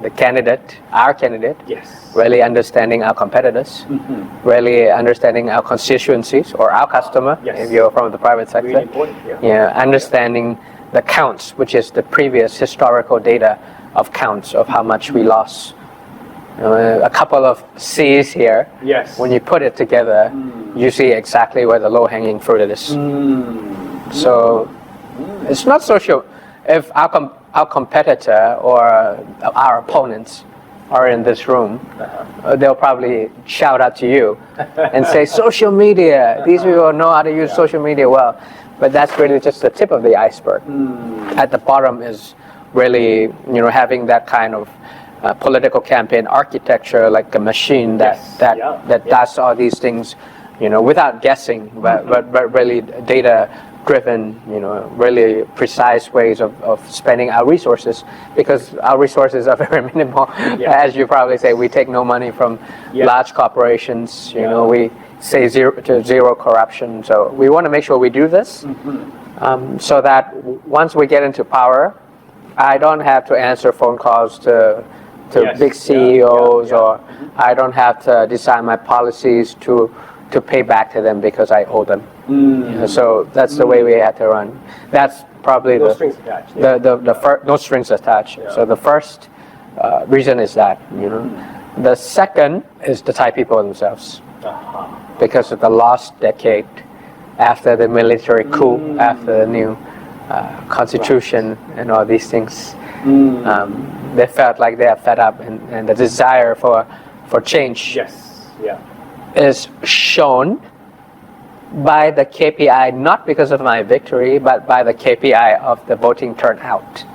the candidate, our candidate, Yes. really understanding our competitors, really understanding our constituencies or our customer, Yes. if you're from the private sector. Really important, yeah. Yeah, understanding the counts, which is the previous historical data of counts of how much we lost. A couple of C's here. Yes. When you put it together, you see exactly where the low-hanging fruit is. So it's not social. If our competitor or our opponents are in this room, they'll probably shout out to you and say, social media, these people know how to use social media well. But that's really just the tip of the iceberg. At the bottom is really, having that kind of political campaign architecture, like a machine that does all these things, without guessing, but really data-driven, really precise ways of spending our resources, because our resources are very minimal. As you probably say, we take no money from large corporations. We say zero corruption. So we want to make sure we do this, so that once we get into power, I don't have to answer phone calls to big CEOs, or I don't have to design my policies to pay back to them because I owe them. So that's the way we had to run. That's probably No strings attached. no strings attached. So the first reason is that, The second is the Thai people themselves. Because of the last decade, after the military coup, after the new constitution and all these things, they felt like they are fed up, and the desire for change is shown by the KPI, not because of my victory, but by the KPI of the voting turnout.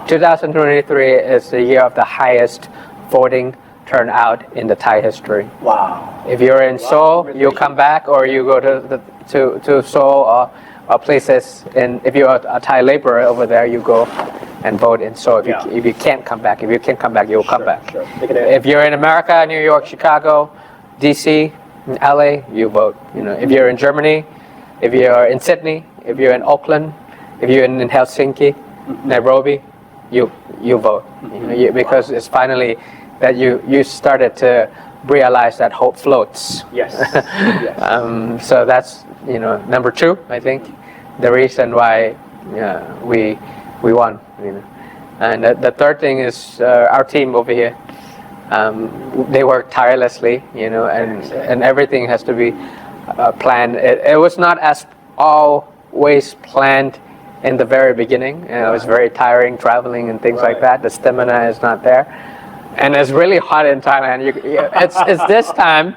2023 is the year of the highest voting turnout in the Thai history. Wow. If you're in Seoul, you come back, or you go to Seoul or places, and if you're a Thai laborer over there, you go and vote in Seoul. If you can't come back, you'll come back. Sure. If you're in America, New York, Chicago, DC, LA, you vote. If you're in Germany, if you're in Sydney, if you're in Auckland, if you're in Helsinki, Nairobi, you vote. Because it's finally that you started to realize that hope floats. Yes. So that's number two, I think, the reason why we won. And the third thing is our team over here. They work tirelessly, and everything has to be planned. It was not as always planned in the very beginning. It was very tiring traveling and things like that. The stamina is not there. And it's really hot in Thailand. It's this time.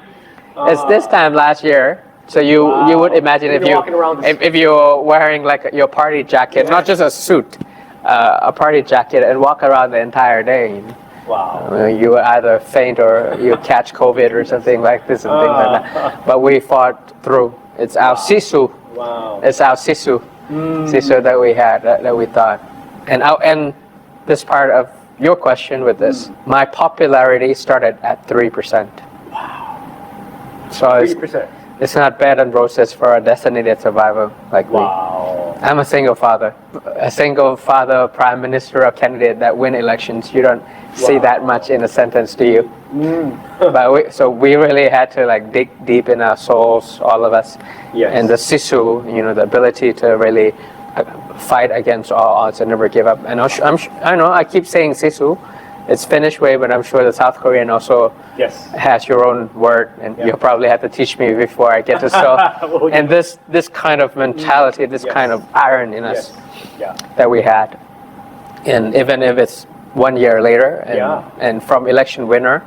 It's this time last year. So you would imagine if you're wearing like your party jacket, not just a suit, a party jacket, and walk around the entire day. Wow. You would either faint or you catch COVID or something like this and things like that. But we fought through. It's our sisu. Wow. It's our sisu that we had, that we thought. And I'll end this part of your question with this. My popularity started at 3%. Wow. So 3%. It's not bad and roses for a designated survivor like me. I'm a single father prime minister or candidate that win elections. You don't see that much in a sentence, do you? But we really had to dig deep in our souls, all of us. Yes. And the sisu, the ability to really fight against all odds and never give up. And I know I keep saying sisu. It's Finnish way, but I'm sure the South Korean also has your own word, and you'll probably have to teach me before I get to Seoul. And this kind of mentality, this kind of iron in us that we had. And even if it's 1 year later, and from election winner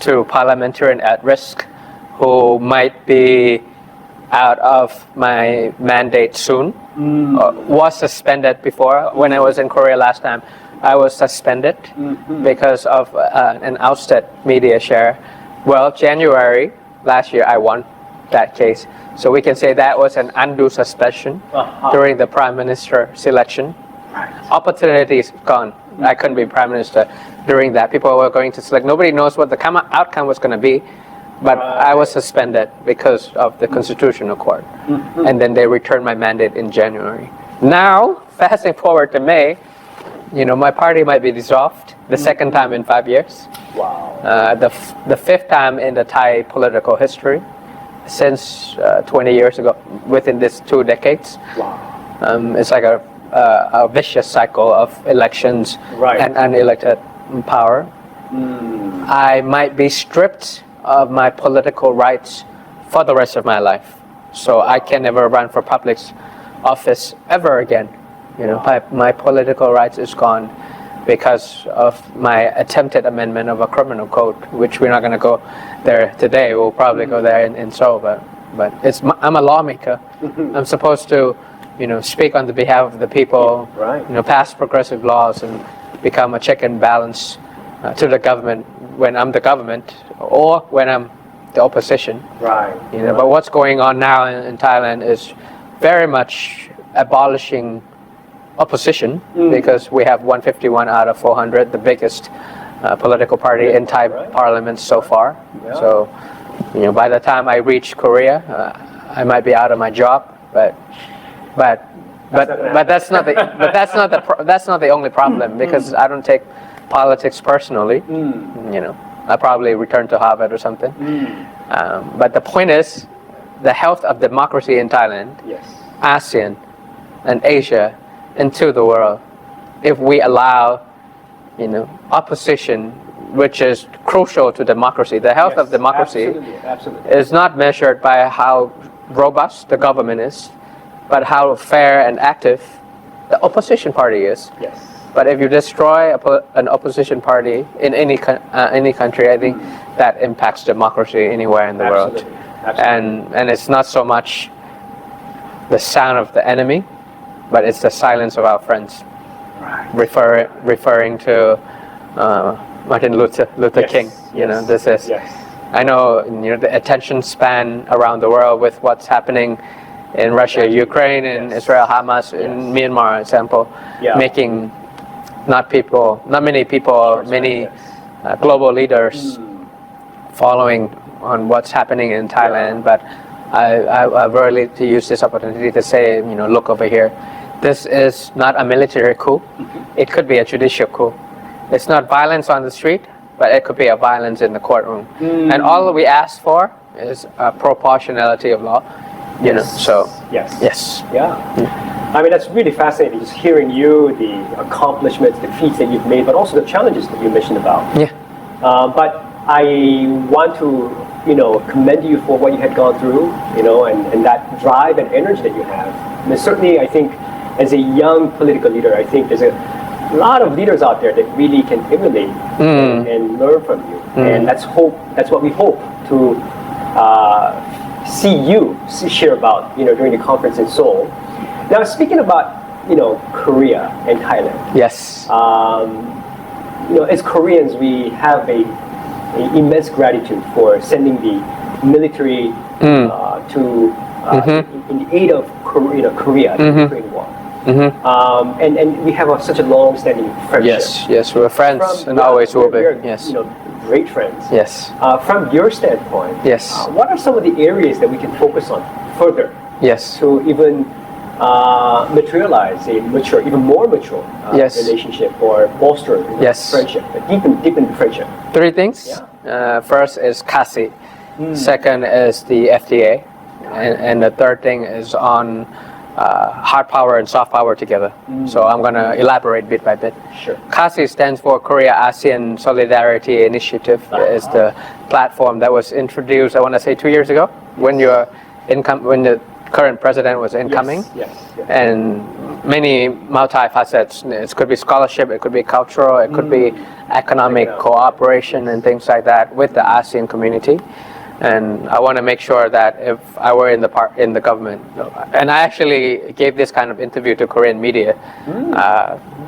to parliamentarian at risk, who might be out of my mandate soon, was suspended before. When I was in Korea last time, I was suspended because of an ousted media share. Well, January last year, I won that case. So we can say that was an undue suspension during the prime minister selection. Opportunity is gone. I couldn't be prime minister during that. People were going to select. Nobody knows what the outcome was going to be. But I was suspended because of the Constitutional Court. And then they returned my mandate in January. Now, fast forward to May, my party might be dissolved. The second time in 5 years. Wow. The fifth time in the Thai political history since 20 years ago, within these 2 decades. Wow. It's like a vicious cycle of elections Right. and unelected power. I might be stripped of my political rights for the rest of my life. So I can never run for public office ever again. You know, my political rights is gone because of my attempted amendment of a criminal code, which we're not going to go there today. We'll probably go there in Seoul, but I'm a lawmaker. I'm supposed to, you know, speak on the behalf of the people, Right. you know, pass progressive laws and become a check and balance to the government when I'm the government or when I'm the opposition. Right. You know, but what's going on now in Thailand is very much abolishing opposition because we have 151 out of 400, the biggest political party in Thai Right. parliament so far. Yeah. So, you know, by the time I reach Korea, I might be out of my job, but that's not the only problem because I don't take politics personally. You know, I probably return to Harvard or something. But the point is, the health of democracy in Thailand, Yes. ASEAN, and Asia into the world, if we allow, you know, opposition, which is crucial to democracy. The health Yes, of democracy absolutely. is not measured by how robust the government is, but how fair and active the opposition party is. Yes. But if you destroy an opposition party in any country, I think that impacts democracy anywhere in the world. Absolutely. And it's not so much the sound of the enemy, but it's the silence of our friends. Right. Referring to Martin Luther Yes, King. You know, this is. Yes. I know, you know, the attention span around the world with what's happening in Russia, Ukraine, in Israel, Hamas, in Myanmar, example, Yeah. making not many people, many global leaders following on what's happening in Thailand. But I really to use this opportunity to say, you know, look over here. This is not a military coup. It could be a judicial coup. It's not violence on the street, but it could be a violence in the courtroom. And all we ask for is a proportionality of law. You know, so yes. Yeah. I mean, that's really fascinating, just hearing you, the accomplishments, the feats that you've made, but also the challenges that you mentioned about. Yeah. But I want to, you know, commend you for what you had gone through, you know, and that drive and energy that you have. And certainly, I think, as a young political leader, I think there's a lot of leaders out there that really can emulate and learn from you. And that's what we hope to see you share about, you know, during the conference in Seoul. Now, speaking about, you know, Korea and Thailand. Yes. You know, as Koreans, we have a immense gratitude for sending the military to in the aid of Korea in the Korean War. And we have such a long-standing friendship. Yes, we're friends and always will be. We're, Yes. you know, great friends. Yes. From your standpoint, Yes. what are some of the areas that we can focus on further Yes. to even materialize a mature, even more mature relationship or bolster friendship, deepen the friendship? 3 things. First is CASI. Second is the FDA. And the third thing is on hard power and soft power together. So I'm going to elaborate bit by bit. Sure. CASI stands for Korea ASEAN Solidarity Initiative. It's the platform that was introduced, I want to say 2 years ago, when when the current president was incoming. Yes. And many multi-facets. It could be scholarship, it could be cultural, it could be economic cooperation and things like that with the ASEAN community. And I want to make sure that if I were in the government, and I actually gave this kind of interview to Korean media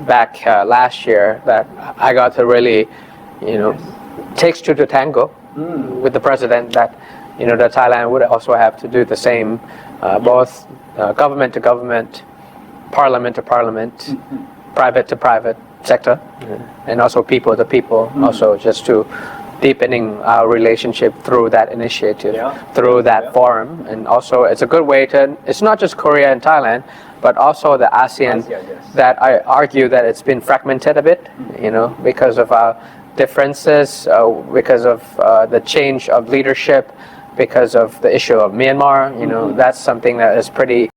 back last year, that I got to really, you know, takes two to tango with the president, that, you know, that Thailand would also have to do the same, both government to government, parliament to parliament, private to private sector, and also people to people, also just to deepening our relationship through that initiative, through that forum. And also it's a good way to, it's not just Korea and Thailand, but also the ASEAN, ASEAN, yes. that I argue that it's been fragmented a bit, because of our differences, because of the change of leadership, because of the issue of Myanmar. That's something that is pretty